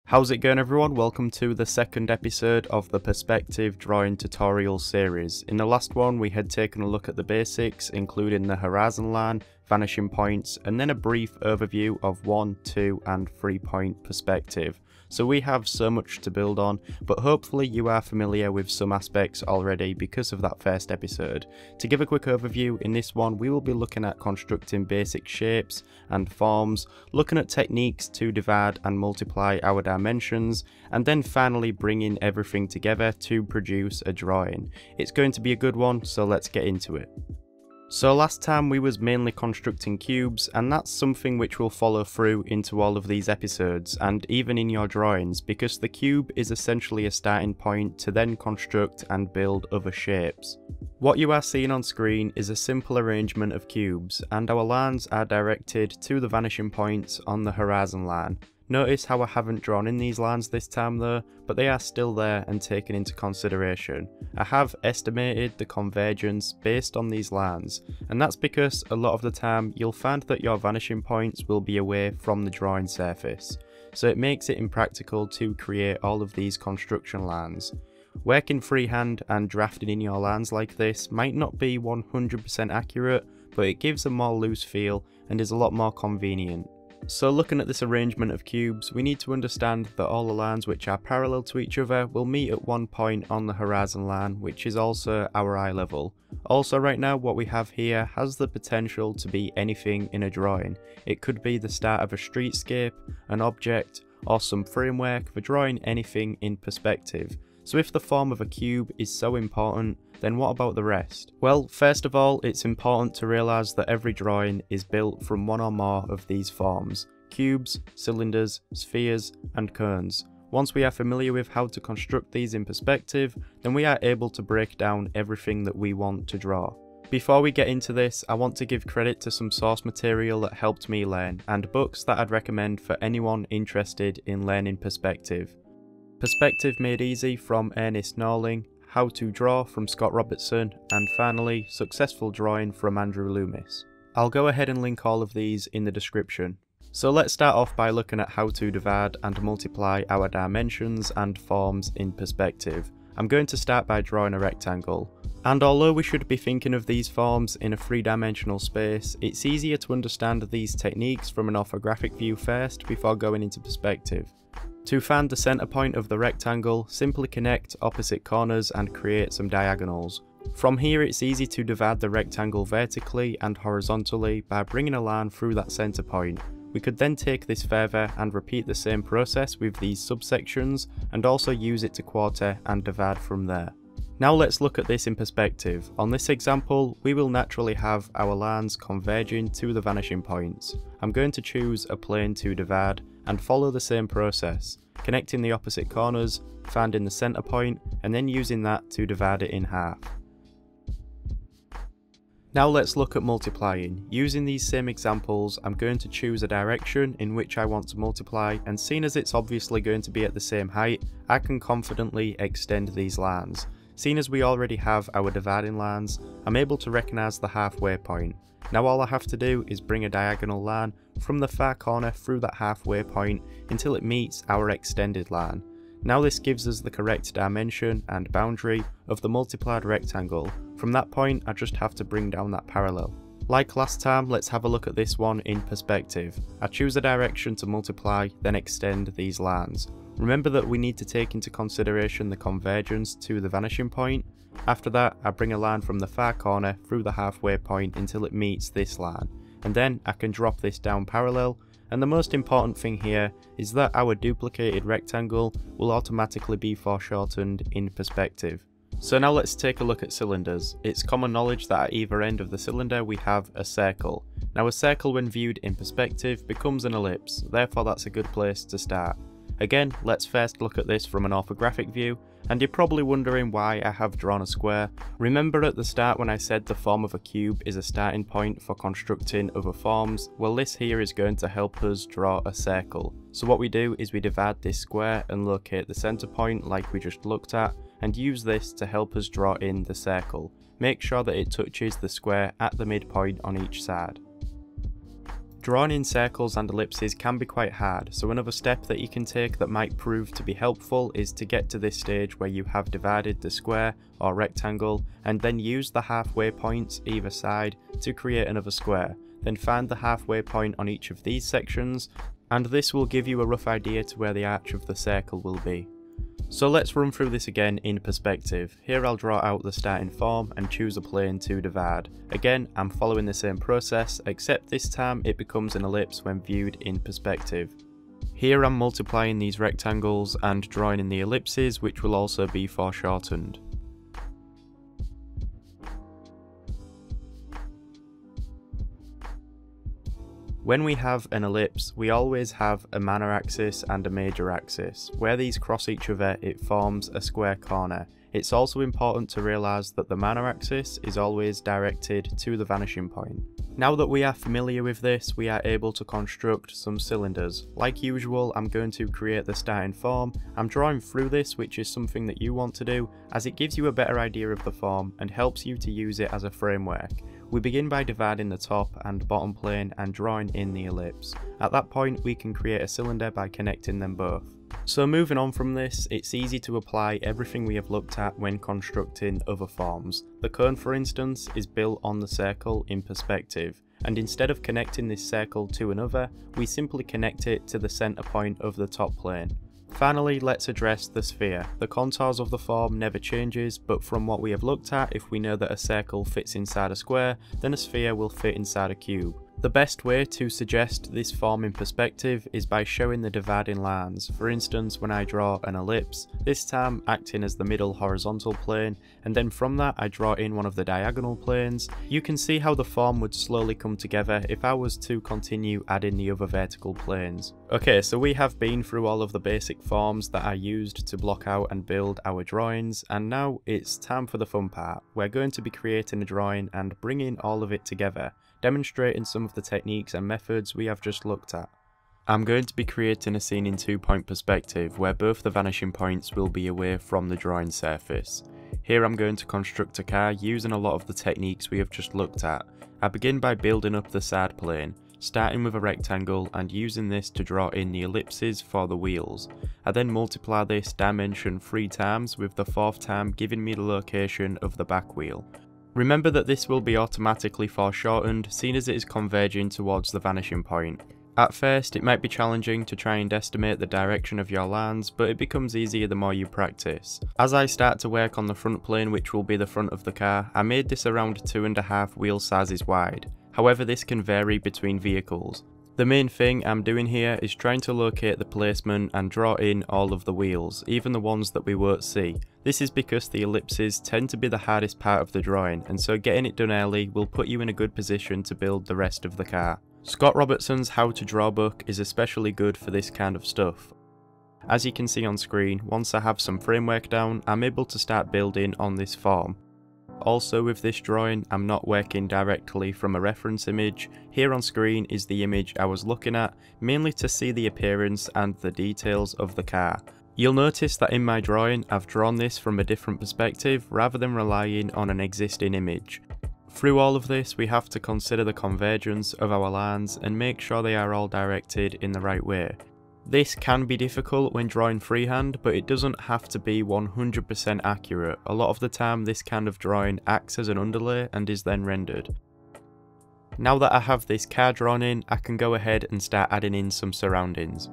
How's it going everyone? Welcome to the second episode of the Perspective Drawing Tutorial series. In the last one we had taken a look at the basics, including the horizon line, vanishing points, and then a brief overview of 1, 2 and 3 point perspective. So we have so much to build on, but hopefully you are familiar with some aspects already because of that first episode. To give a quick overview, in this one we will be looking at constructing basic shapes and forms, looking at techniques to divide and multiply our dimensions, and then finally bringing everything together to produce a drawing. It's going to be a good one, so let's get into it. So last time we was mainly constructing cubes, and that's something which will follow through into all of these episodes and even in your drawings, because the cube is essentially a starting point to then construct and build other shapes. What you are seeing on screen is a simple arrangement of cubes, and our lines are directed to the vanishing points on the horizon line. Notice how I haven't drawn in these lines this time though, but they are still there and taken into consideration. I have estimated the convergence based on these lines, and that's because a lot of the time you'll find that your vanishing points will be away from the drawing surface, so it makes it impractical to create all of these construction lines. Working freehand and drafting in your lines like this might not be 100% accurate, but it gives a more loose feel and is a lot more convenient. So looking at this arrangement of cubes, we need to understand that all the lines which are parallel to each other will meet at one point on the horizon line, which is also our eye level. Also right now what we have here has the potential to be anything in a drawing. It could be the start of a streetscape, an object, or some framework for drawing anything in perspective. So if the form of a cube is so important, then what about the rest? Well, first of all, it's important to realise that every drawing is built from one or more of these forms: cubes, cylinders, spheres, and cones. Once we are familiar with how to construct these in perspective, then we are able to break down everything that we want to draw. Before we get into this, I want to give credit to some source material that helped me learn, and books that I'd recommend for anyone interested in learning perspective. Perspective Made Easy from Ernest Norling, How to Draw from Scott Robertson, and finally Successful Drawing from Andrew Loomis. I'll go ahead and link all of these in the description. So let's start off by looking at how to divide and multiply our dimensions and forms in perspective. I'm going to start by drawing a rectangle. And although we should be thinking of these forms in a three-dimensional space, it's easier to understand these techniques from an orthographic view first before going into perspective. To find the centre point of the rectangle, simply connect opposite corners and create some diagonals. From here it's easy to divide the rectangle vertically and horizontally by bringing a line through that centre point. We could then take this further and repeat the same process with these subsections, and also use it to quarter and divide from there. Now let's look at this in perspective. On this example, we will naturally have our lines converging to the vanishing points. I'm going to choose a plane to divide and follow the same process, connecting the opposite corners, finding the centre point, and then using that to divide it in half. Now let's look at multiplying. Using these same examples, I'm going to choose a direction in which I want to multiply, and seeing as it's obviously going to be at the same height, I can confidently extend these lines. Seeing as we already have our dividing lines, I'm able to recognise the halfway point. Now all I have to do is bring a diagonal line from the far corner through that halfway point until it meets our extended line. Now this gives us the correct dimension and boundary of the multiplied rectangle. From that point I just have to bring down that parallel. Like last time, let's have a look at this one in perspective. I choose a direction to multiply, then extend these lines. Remember that we need to take into consideration the convergence to the vanishing point. After that, I bring a line from the far corner through the halfway point until it meets this line, and then I can drop this down parallel. And the most important thing here is that our duplicated rectangle will automatically be foreshortened in perspective. So now let's take a look at cylinders. It's common knowledge that at either end of the cylinder we have a circle. Now a circle when viewed in perspective becomes an ellipse, therefore that's a good place to start. Again, let's first look at this from an orthographic view, and you're probably wondering why I have drawn a square. Remember at the start when I said the form of a cube is a starting point for constructing other forms? Well, this here is going to help us draw a circle. So what we do is we divide this square and locate the centre point like we just looked at, and use this to help us draw in the circle. Make sure that it touches the square at the midpoint on each side. Drawing in circles and ellipses can be quite hard, so another step that you can take that might prove to be helpful is to get to this stage where you have divided the square or rectangle and then use the halfway points either side to create another square. Then find the halfway point on each of these sections, and this will give you a rough idea to where the arch of the circle will be. So let's run through this again in perspective. Here I'll draw out the starting form and choose a plane to divide. Again, I'm following the same process, except this time it becomes an ellipse when viewed in perspective. Here I'm multiplying these rectangles and drawing in the ellipses, which will also be foreshortened. When we have an ellipse, we always have a minor axis and a major axis. Where these cross each other, it forms a square corner. It's also important to realise that the minor axis is always directed to the vanishing point. Now that we are familiar with this, we are able to construct some cylinders. Like usual, I'm going to create the starting form. I'm drawing through this, which is something that you want to do, as it gives you a better idea of the form and helps you to use it as a framework. We begin by dividing the top and bottom plane and drawing in the ellipse. At that point, we can create a cylinder by connecting them both. So moving on from this, it's easy to apply everything we have looked at when constructing other forms. The cone, for instance, is built on the circle in perspective, and instead of connecting this circle to another, we simply connect it to the centre point of the top plane. Finally, let's address the sphere. The contours of the form never changes, but from what we have looked at, if we know that a circle fits inside a square, then a sphere will fit inside a cube. The best way to suggest this form in perspective is by showing the dividing lines. For instance, when I draw an ellipse, this time acting as the middle horizontal plane, and then from that I draw in one of the diagonal planes, you can see how the form would slowly come together if I was to continue adding the other vertical planes. Okay, so we have been through all of the basic forms that are used to block out and build our drawings, and now it's time for the fun part. We're going to be creating a drawing and bringing all of it together, demonstrating some of the techniques and methods we have just looked at. I'm going to be creating a scene in 2-point perspective where both the vanishing points will be away from the drawing surface. Here I'm going to construct a car using a lot of the techniques we have just looked at. I begin by building up the side plane, starting with a rectangle and using this to draw in the ellipses for the wheels. I then multiply this dimension 3 times, with the 4th time giving me the location of the back wheel. Remember that this will be automatically foreshortened, seeing as it is converging towards the vanishing point. At first, it might be challenging to try and estimate the direction of your lines, but it becomes easier the more you practice. As I start to work on the front plane, which will be the front of the car, I made this around 2.5 wheel sizes wide. However, this can vary between vehicles. The main thing I'm doing here is trying to locate the placement and draw in all of the wheels, even the ones that we won't see. This is because the ellipses tend to be the hardest part of the drawing, and so getting it done early will put you in a good position to build the rest of the car. Scott Robertson's How to Draw book is especially good for this kind of stuff. As you can see on screen, once I have some framework down, I'm able to start building on this form. Also with this drawing, I'm not working directly from a reference image. Here on screen is the image I was looking at, mainly to see the appearance and the details of the car. You'll notice that in my drawing, I've drawn this from a different perspective rather than relying on an existing image. Through all of this, we have to consider the convergence of our lines and make sure they are all directed in the right way. This can be difficult when drawing freehand, but it doesn't have to be 100% accurate. A lot of the time this kind of drawing acts as an underlay and is then rendered. Now that I have this car drawn in, I can go ahead and start adding in some surroundings.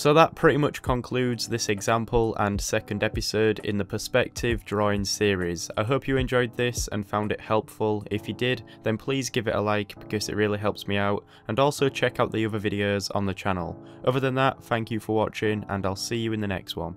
So that pretty much concludes this example and second episode in the Perspective Drawing series. I hope you enjoyed this and found it helpful. If you did, then please give it a like because it really helps me out, and also check out the other videos on the channel. Other than that, thank you for watching and I'll see you in the next one.